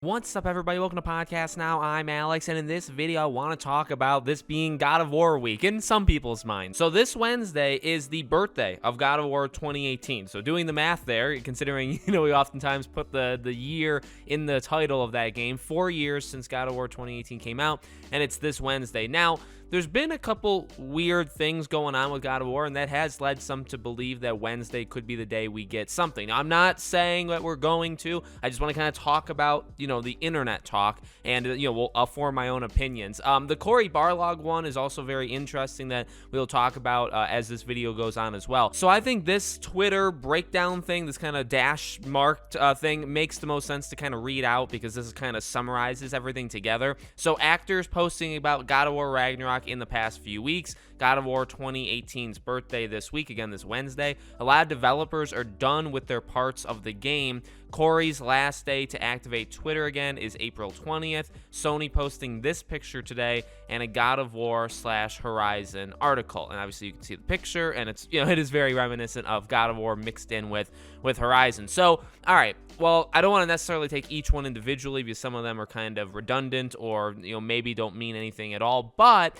What's up, everybody? Welcome to Podcast Now. I'm Alex, and in this video, I want to talk about this being God of War week in some people's minds. So this Wednesday is the birthday of God of War 2018. So doing the math there, considering, we oftentimes put the year in the title of that game, 4 years since God of War 2018 came out, and it's this Wednesday. Now, there's been a couple weird things going on with God of War, and that has led some to believe that Wednesday could be the day we get something. Now, I'm not saying that we're going to. I just want to kind of talk about, the internet talk, and, I'll form my own opinions. The Cory Barlog one is also very interesting that we'll talk about as this video goes on as well. So I think this Twitter breakdown thing, this kind of dash marked thing, makes the most sense to kind of read out because this kind of summarizes everything together. So actors posting about God of War Ragnarok in the past few weeks. God of War 2018's birthday this week, again this Wednesday. A lot of developers are done with their parts of the game. Cory's last day to activate Twitter again is April 20th. Sony posting this picture today and a God of War / Horizon article. And obviously you can see the picture, and it's, it is very reminiscent of God of War mixed in with Horizon. So, all right. Well, I don't want to necessarily take each one individually because some of them are kind of redundant or, maybe don't mean anything at all. But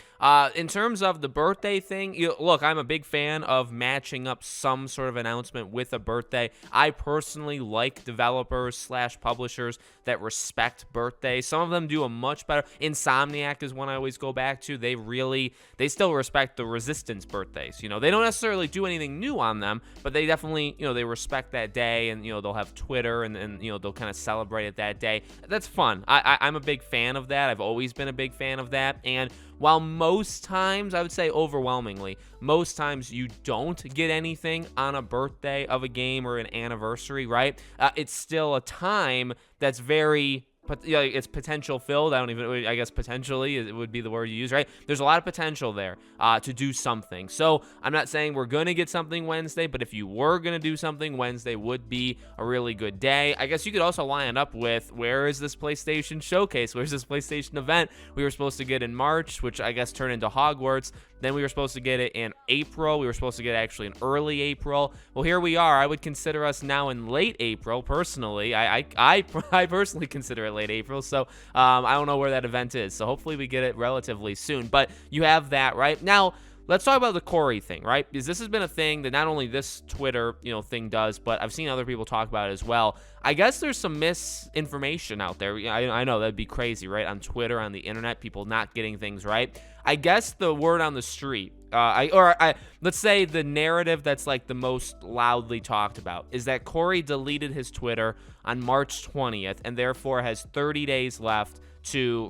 in terms of the birthday thing, look, I'm a big fan of matching up some sort of announcement with a birthday. I personally like developers / publishers that respect birthdays. Some of them do a much better. Insomniac is one I always go back to. They still respect the Resistance birthdays. They don't necessarily do anything new on them, but they definitely, they respect that day, and, they'll have Twitter and they'll kind of celebrate it that day. That's fun. I'm a big fan of that. I've always been a big fan of that. And while most times, I would say overwhelmingly, most times you don't get anything on a birthday of a game or an anniversary, right? It's still a time that's very, it's potential filled. I guess potentially it would be the word you use, right? There's a lot of potential there to do something. So I'm not saying we're going to get something Wednesday, but if you were going to do something, Wednesday would be a really good day. I guess you could also line it up with, where is this PlayStation showcase? Where's this PlayStation event we were supposed to get in March, which I guess turned into Hogwarts. Then we were supposed to get it in April. We were supposed to get it actually in early April. Well, here we are. I would consider us now in late April, personally. I personally consider it late April, so I don't know where that event is. So hopefully we get it relatively soon. But you have that, right? Now, let's talk about the Cory thing, right? Because this has been a thing that not only this Twitter, thing does, but I've seen other people talk about it as well. I guess there's some misinformation out there. I know that'd be crazy, right? On Twitter, on the internet, people not getting things right. I guess the word on the street, let's say the narrative that's like the most loudly talked about is that Cory deleted his Twitter on March 20th and therefore has 30 days left to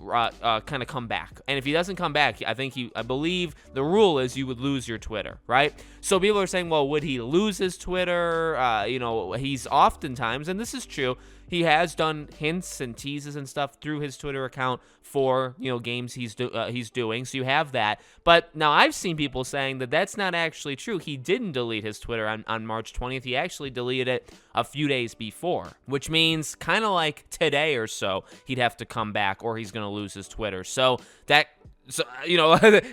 kind of come back. And if he doesn't come back, I believe the rule is you would lose your Twitter, right? So people are saying, well, would he lose his Twitter? He's oftentimes, and this is true, he has done hints and teases and stuff through his Twitter account for, games he's doing. So you have that. But now I've seen people saying that that's not actually true. He didn't delete his Twitter on March 20th. He actually deleted it a few days before, which means kind of like today or so, he'd have to come back or he's going to lose his Twitter. So,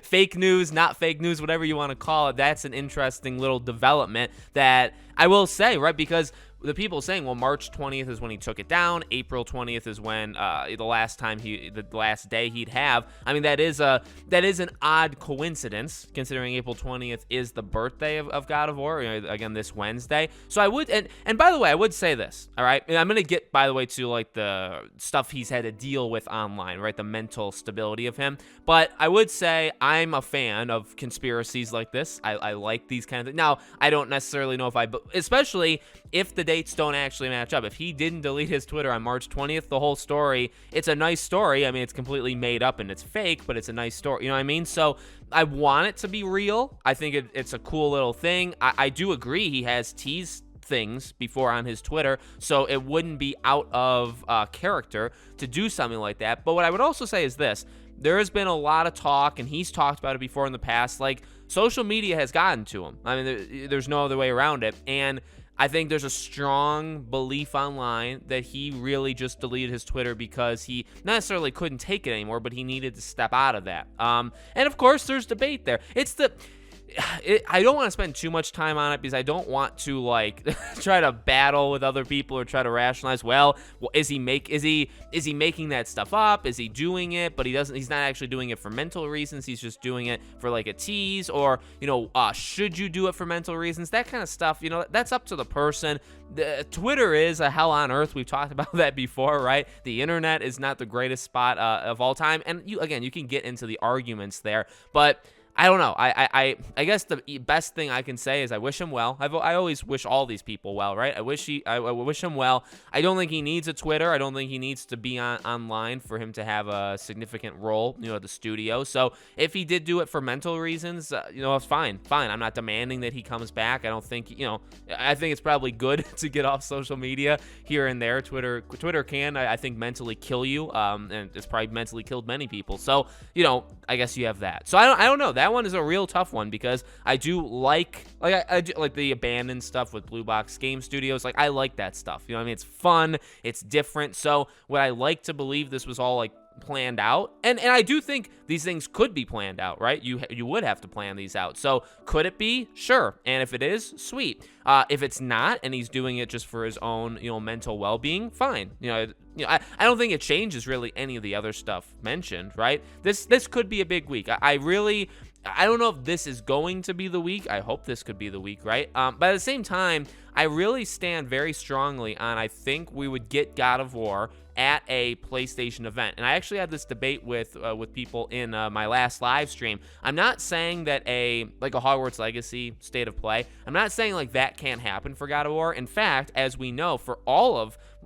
fake news, not fake news, whatever you want to call it, that's an interesting little development that I will say, right? Because the people saying, well, March 20th is when he took it down. April 20th is when the last day he'd have. I mean, that is an odd coincidence considering April 20th is the birthday of God of War. Again, this Wednesday. So I would, and by the way, I would say this. All right, and I'm gonna get, by the way, to like the stuff he's had to deal with online, right? The mental stability of him. But I would say I'm a fan of conspiracies like this. I like these kind of things. Now, I don't necessarily know especially if the dates don't actually match up. If he didn't delete his Twitter on March 20th, the whole story, it's a nice story. I mean, it's completely made up and it's fake, but it's a nice story. You know what I mean? So I want it to be real. I think it's a cool little thing. I do agree he has teased things before on his Twitter, so it wouldn't be out of character to do something like that. But what I would also say is this. There has been a lot of talk, and he's talked about it before in the past, like social media has gotten to him. I mean, there's no other way around it. And I think there's a strong belief online that he really just deleted his Twitter because he not necessarily couldn't take it anymore, but he needed to step out of that. And of course, there's debate there. I don't want to spend too much time on it because I don't want to like try to battle with other people or try to rationalize. Well, is he making that stuff up? Is he doing it, but he's not actually doing it for mental reasons? He's just doing it for like a tease, or should you do it for mental reasons? That kind of stuff. That's up to the person. Twitter is a hell on earth. We've talked about that before, right? The internet is not the greatest spot of all time, and you can get into the arguments there, but I don't know. I guess the best thing I can say is I wish him well. I always wish all these people well, right? I wish him well. I don't think he needs a Twitter. I don't think he needs to be online for him to have a significant role, at the studio. So if he did do it for mental reasons, it's fine. I'm not demanding that he comes back. I don't think, I think it's probably good to get off social media here and there. Twitter can, I think, mentally kill you, and it's probably mentally killed many people. So, I guess you have that. So I don't know. That one is a real tough one because I do like I do like the abandoned stuff with Blue Box Game Studios. Like, I like that stuff. You know what I mean? It's fun. It's different. So would I like to believe this was all like planned out? And I do think these things could be planned out, right? You would have to plan these out. So could it be? Sure. And if it is, sweet. If it's not, and he's doing it just for his own, mental well-being, fine. I don't think it changes really any of the other stuff mentioned, right? This could be a big week. I don't know if this is going to be the week. I hope this could be the week, right? But at the same time, I really stand very strongly on I think we would get God of War at a PlayStation event. And I actually had this debate with people in my last live stream. I'm not saying that a Hogwarts Legacy State of Play, I'm not saying like that can't happen for God of War. In fact, as we know, for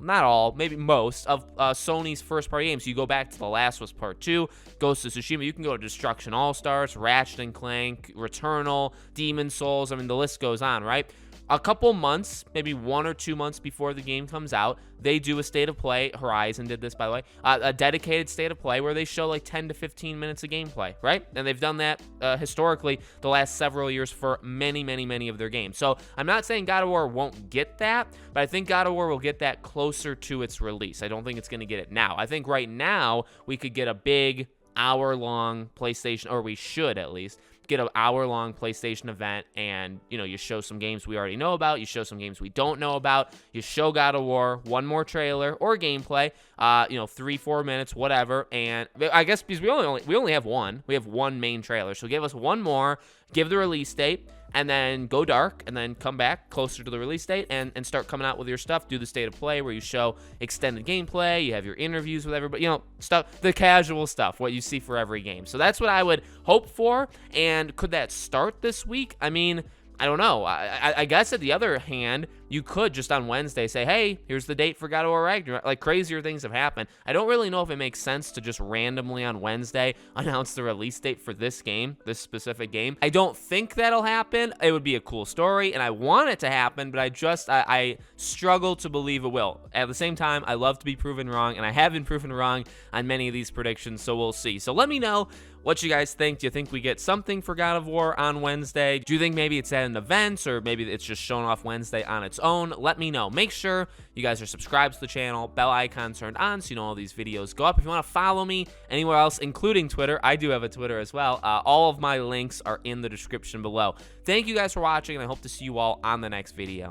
not all, maybe most of Sony's first-party games, you go back to The Last of Us Part 2, Ghost of Tsushima, you can go to Destruction All-Stars, Ratchet & Clank, Returnal, Demon Souls, I mean, the list goes on, right? A couple months, maybe 1 or 2 months before the game comes out, they do a State of Play. Horizon did this, by the way, a dedicated State of Play where they show like 10 to 15 minutes of gameplay, right? And they've done that historically the last several years for many, many, many of their games. So I'm not saying God of War won't get that, but I think God of War will get that closer to its release. I don't think it's going to get it now. I think right now we could get a big hour-long PlayStation, or we should at least get an hour-long PlayStation event, and you show some games we already know about, you show some games we don't know about, you show God of War, one more trailer or gameplay, 3-4 minutes, whatever. And I guess because we only have one, we have one main trailer, so give us one more, give the release date, and then go dark, and then come back closer to the release date and start coming out with your stuff. Do the State of Play where you show extended gameplay, you have your interviews with everybody, stuff, the casual stuff, what you see for every game. So that's what I would hope for. And could that start this week? I mean, I don't know. I guess at the other hand, you could just on Wednesday say, hey, here's the date for God of War Ragnarok. Like, crazier things have happened. I don't really know if it makes sense to just randomly on Wednesday announce the release date for this game, this specific game. I don't think that'll happen. It would be a cool story, and I want it to happen, but I struggle to believe it will. At the same time, I love to be proven wrong, and I have been proven wrong on many of these predictions, so we'll see. So let me know what you guys think. Do you think we get something for God of War on Wednesday? Do you think maybe it's at an event, or maybe it's just shown off Wednesday on its own? Let me know. Make sure you guys are subscribed to the channel, bell icon turned on so you know all these videos go up. If you want to follow me anywhere else, including Twitter, I do have a Twitter as well. All of my links are in the description below. Thank you guys for watching, and I hope to see you all on the next video.